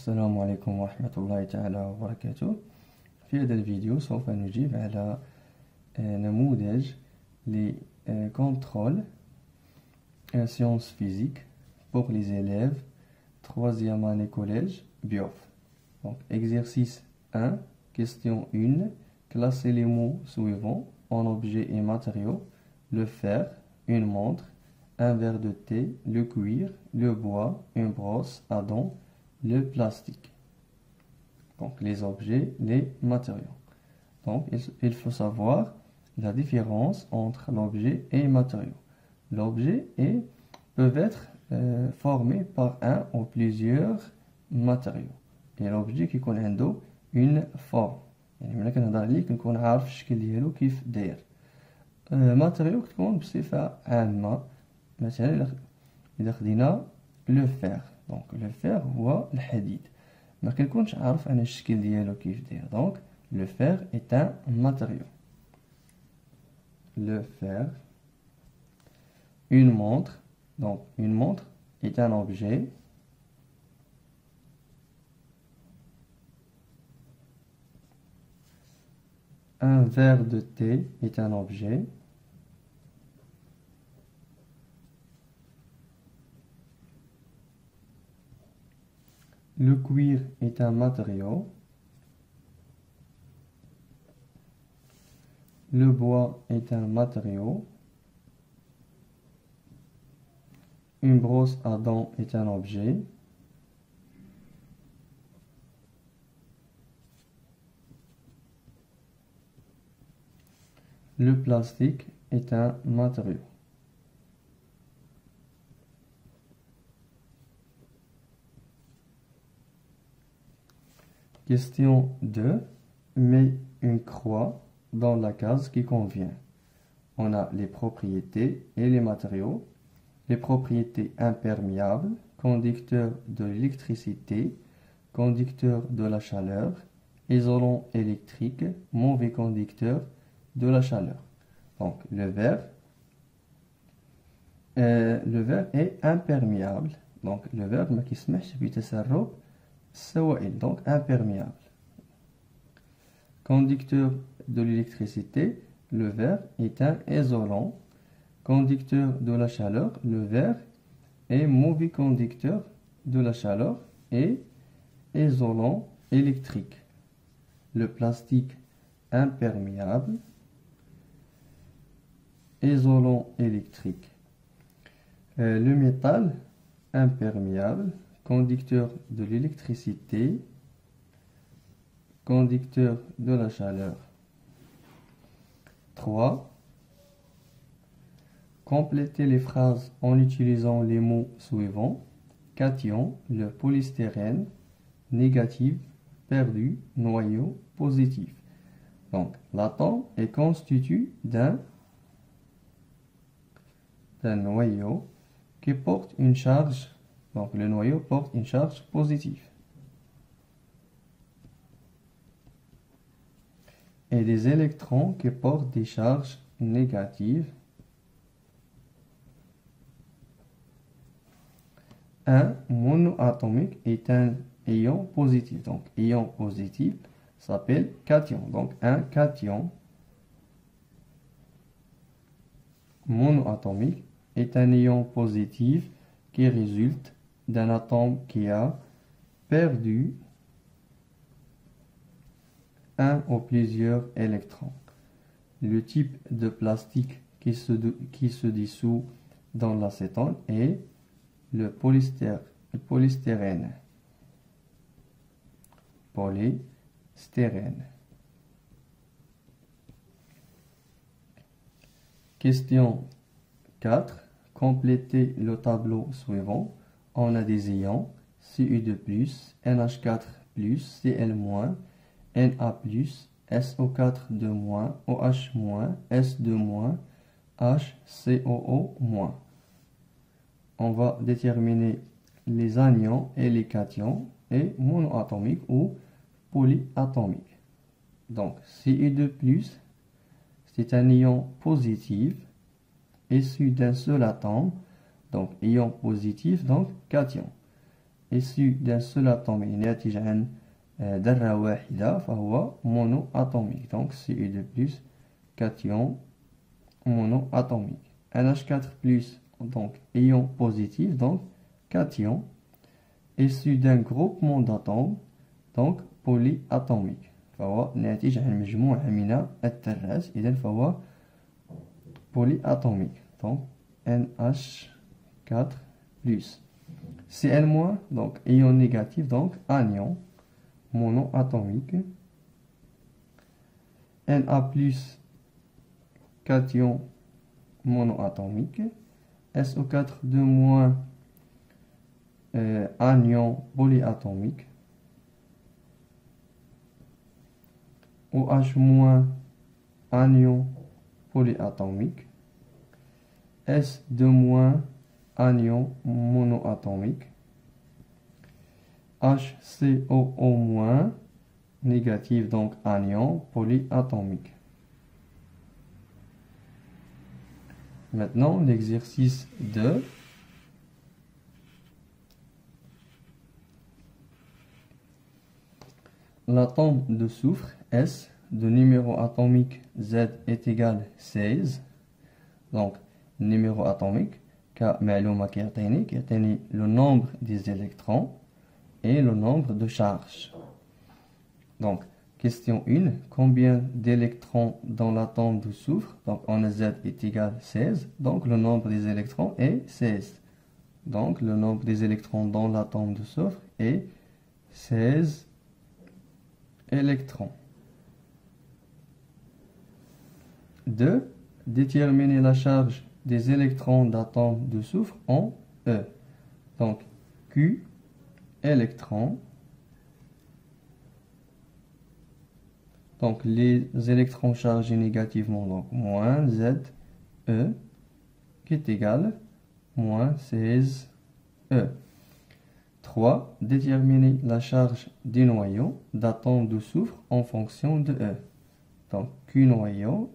السلام عليكم ورحمة الله تعالى وبركاته. في هذا الفيديو سوف نجيب على نموذج لcontrôle sciences physiques pour les élèves 3e année collège BIOF. Donc exercice 1, question 1, classez les mots suivants en objets et matériaux: le fer, une montre, un verre de thé, le cuir, le bois, une brosse à dents, le plastique. Donc les objets, les matériaux. Donc il faut savoir la différence entre l'objet et les matériaux. L'objet peut être formé par un ou plusieurs matériaux. Et l'objet qui connaît une forme. يعني ملي كنهضر عليه كنكون عارف الشكل ديالو كيف داير. ماتيريو كتكون بصفة عامة. مثلا إذا خدينا لو فير، دونك لو فير هو الحديد، ما كنكونش عارف أنا الشكل ديالو كيف داير. دونك لو فير est un matériau. Le fer. Une montre. Donc une montre est un objet. Un verre de thé est un objet. Le cuir est un matériau. Le bois est un matériau. Une brosse à dents est un objet. Le plastique est un matériau. Question 2. Mets une croix dans la case qui convient. On a les propriétés et les matériaux. Les propriétés: imperméable, conducteur de l'électricité, conducteur de la chaleur, isolant électrique, mauvais conducteur de la chaleur. Donc le verre est imperméable. Donc le verre ما كيسمحش بتسرب السوائل، donc imperméable. Conducteur de l'électricité, le verre est un isolant. Conducteur de la chaleur, le verre est mauvais conducteur de la chaleur et isolant électrique. Le plastique imperméable, isolant électrique. Le métal imperméable, conducteur de l'électricité, conducteur de la chaleur. 3. Complétez les phrases en utilisant les mots suivants: cation, le polystyrène, négatif, perdu, noyau, positif. Donc l'atome est constitué d'un noyau qui porte une charge. Donc le noyau porte une charge positive. Et des électrons qui portent des charges négatives. Un monoatomique est un ion positif. Donc ion positif s'appelle cation. Donc un cation monoatomique est un ion positif qui résulte d'un atome qui a perdu un ou plusieurs électrons. Le type de plastique qui se dissout dans l'acétone est le polystyrène. Polystyrène. Question 4. Complétez le tableau suivant. On a des ions Cu2+, NH4+, Cl-, Na+, SO4-, OH-, S2-, HCOO-. On va déterminer les anions et les cations et monoatomiques ou polyatomiques. Donc Cu2+, c'est un ion positif issu d'un seul atome, donc ion positif, donc cation. issu d'un seul atome ناتج عن ذرة واحدة فهو monoatomique. Donc Cu2+, cation monoatomique. NH4+, donc ion positif, donc cation, issu d'un groupement d'atomes, donc polyatomique. فهو ناتج عن مجموعة من الذرات، إذن فهو polyatomique. Donc NH4+. Cl-, donc ion négatif, donc anion monoatomique. Na+, cation monoatomique. SO4, 2-, anion polyatomique. OH-, anion polyatomique. S2-, anion monoatomique. HCOO-, négatif, donc anion polyatomique. Maintenant, l'exercice 2. L'atome de soufre S de numéro atomique Z est égal 16. Donc, numéro atomique, كمعلومة كيعطيني le nombre des électrons et le nombre de charges. Donc, question 1, combien d'électrons dans l'atome de soufre? Donc, on a Z est égal 16, donc le nombre des électrons est 16. Donc, le nombre des électrons dans l'atome de soufre est 16 électrons. 2. Déterminer la charge des électrons d'atomes de soufre en E. Donc, Q électrons. Donc, les électrons chargés négativement, donc moins Z E, qui est égal moins 16 E. 3. Déterminer la charge des noyaux d'atomes de soufre en fonction de E. Donc, Q noyau.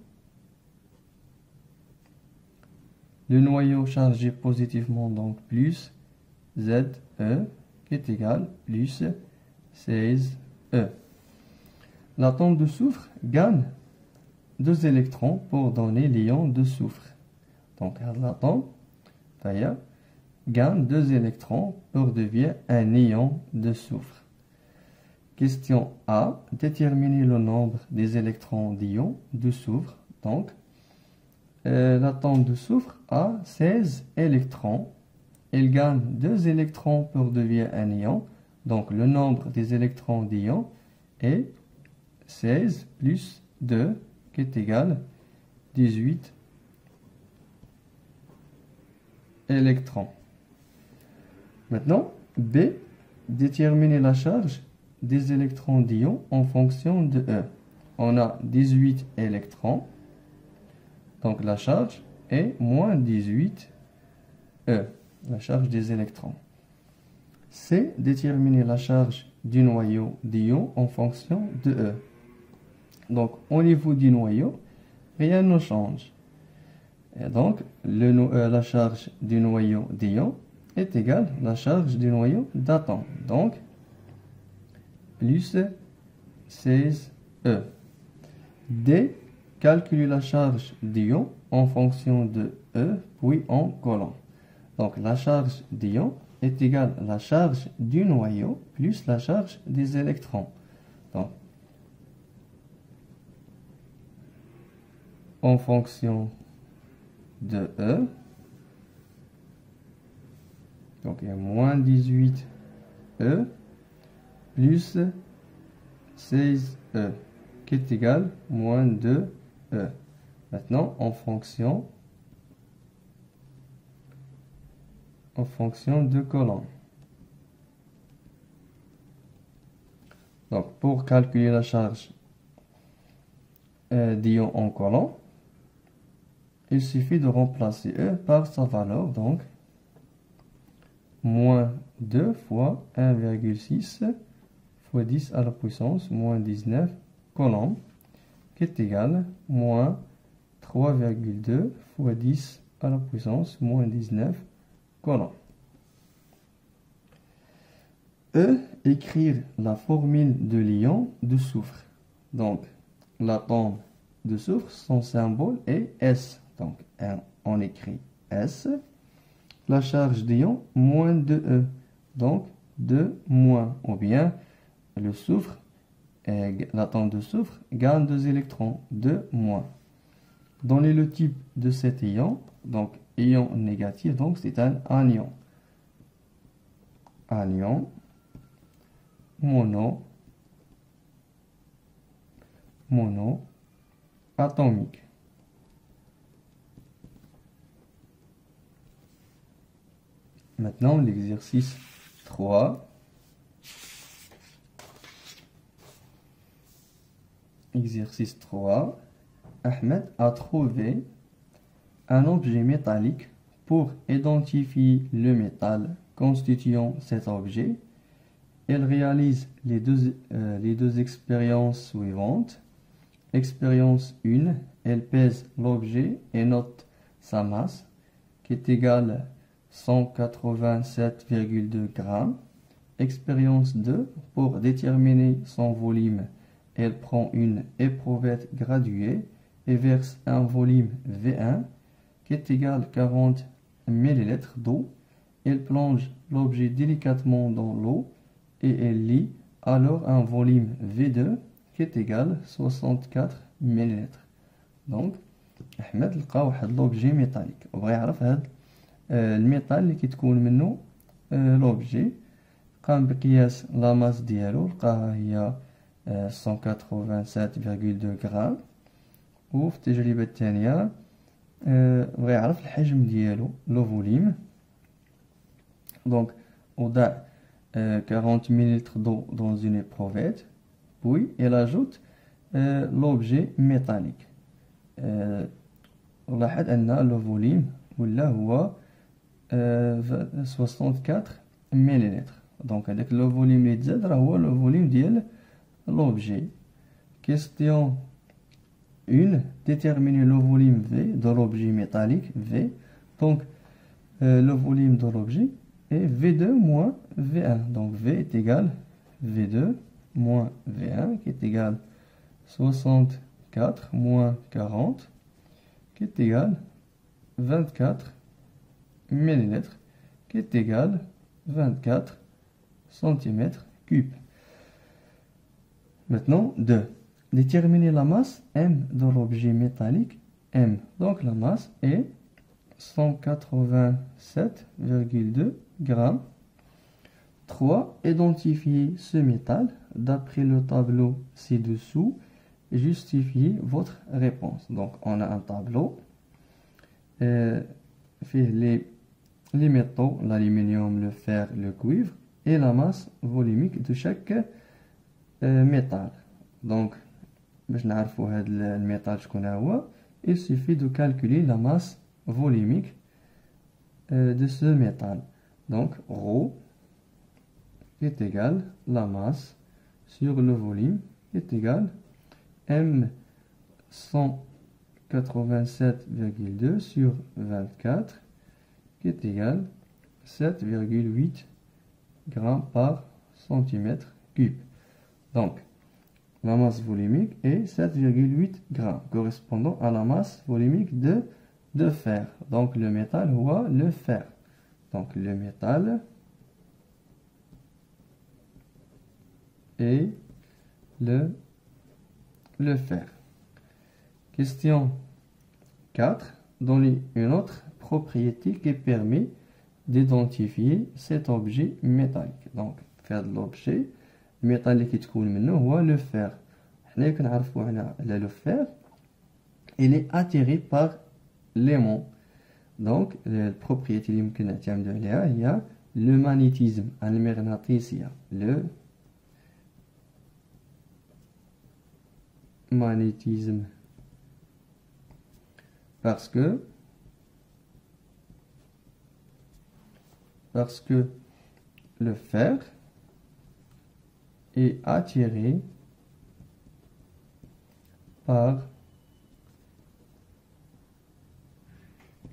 Le noyau chargé positivement, donc plus ZE, qui est égal plus 16E. L'atome de soufre gagne 2 électrons pour donner l'ion de soufre. Donc, l'atome gagne 2 électrons pour devenir un ion de soufre. Question A. Déterminer le nombre des électrons d'ion de soufre. Donc, l'atome de soufre a 16 électrons. Il gagne 2 électrons pour devenir un ion. Donc, le nombre des électrons d'ion est 16 plus 2, qui est égal 18 électrons. Maintenant, B. Déterminer la charge des électrons d'ion en fonction de E. On a 18 électrons. Donc la charge est moins 18 E, la charge des électrons. C. Déterminer la charge du noyau d'ion en fonction de E. Donc au niveau du noyau, rien ne change. Et donc la charge du noyau d'ion est égale à la charge du noyau d'atome. Donc plus 16E. D. Calculer la charge d'ion en fonction de E, puis en colonne. Donc la charge d'ion est égale à la charge du noyau plus la charge des électrons. Donc, en fonction de E, donc il y a moins 18E plus 16E, qui est égal à moins 2E. Maintenant, en fonction de colonne. Donc, pour calculer la charge d'ion en colonne, il suffit de remplacer E par sa valeur, donc moins 2 fois 1,6 fois 10 à la puissance moins 19 coulombs, qui est égal à moins 3,2 fois 10 à la puissance moins 19 coulombs. E, écrire la formule de l'ion de soufre. Donc, l'atome de soufre, son symbole est S. Donc, on écrit S. La charge d'ion, moins 2E. Donc, 2 moins. Ou bien, le soufre, l'atome de soufre gagne 2 électrons, 2 moins. Donnez le type de cet ion. Donc, ion négatif, donc c'est un anion. Anion monoatomique. Maintenant, l'exercice 3. Exercice 3. Ahmed a trouvé un objet métallique. Pour identifier le métal constituant cet objet, elle réalise les deux expériences suivantes. Expérience 1, elle pèse l'objet et note sa masse, qui est égale à 187,2 grammes. Expérience 2, pour déterminer son volume, elle prend une éprouvette graduée et verse un volume V1 qui est égal à 40 ml d'eau. Elle plonge l'objet délicatement dans l'eau et elle lit alors un volume V2 qui est égal à 64 ml. Donc, Ahmed لقى واحد l'objet métallique. وبغى يعرف هذا الميتال اللي كيتكون منه l'objet. قام بقياس لا ماس ديالو لقاها هي 187,2 غرام. وفي التجربة الثانية بغى يعرف الحجم ديالو لو فوليم. Donc, وضع 40 ml d'eau dans une éprouvette, puis elle ajoute l'objet métallique. ولاحظ أن le volume ولا هو 64 ملل. Donc هذاك le volume اللي تزاد راه هو le volume ديال l'objet. Question 1. Déterminer le volume V de l'objet métallique V. Donc le volume de l'objet est V2 moins V1. Donc V est égal V2 moins V1 qui est égal 64 moins 40 qui est égal 24 millilitres qui est égal 24 centimètres cubes. Maintenant 2. Déterminer la masse M de l'objet métallique M. Donc la masse est 187,2 grammes. 3. Identifier ce métal d'après le tableau ci-dessous. Justifiez votre réponse. Donc on a un tableau fait les métaux, l'aluminium, le fer, le cuivre et la masse volumique de chaque métal. Donc باش نعرفوا هذا الميتال شكون هو, il suffit de calculer la masse volumique de ce métal. Donc ρ est égal la masse sur le volume est égal M 187,2 sur 24 qui est égal 7,8 grammes par centimètre cube. Donc la masse volumique est 7,8 grammes, correspondant à la masse volumique de fer. Donc le métal ou le fer. Donc le métal et le fer. Question 4. Donnez une autre propriété qui permet d'identifier cet objet métallique. Donc faire de l'objet الميتال اللي كيتكون منه هو لو فير. حنا كنعرفوا هنا على لو فير il est attiré par l'aimant. Donc البروبريتي اللي يمكن نعتمدوا عليها هي لو ماغنيتيزم المغناطيسية. لو magnétisme parce que le fer est attiré par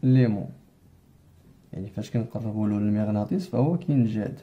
l'aimant. يعني فاش كنقربوا له المغناطيس فهو كينجذب.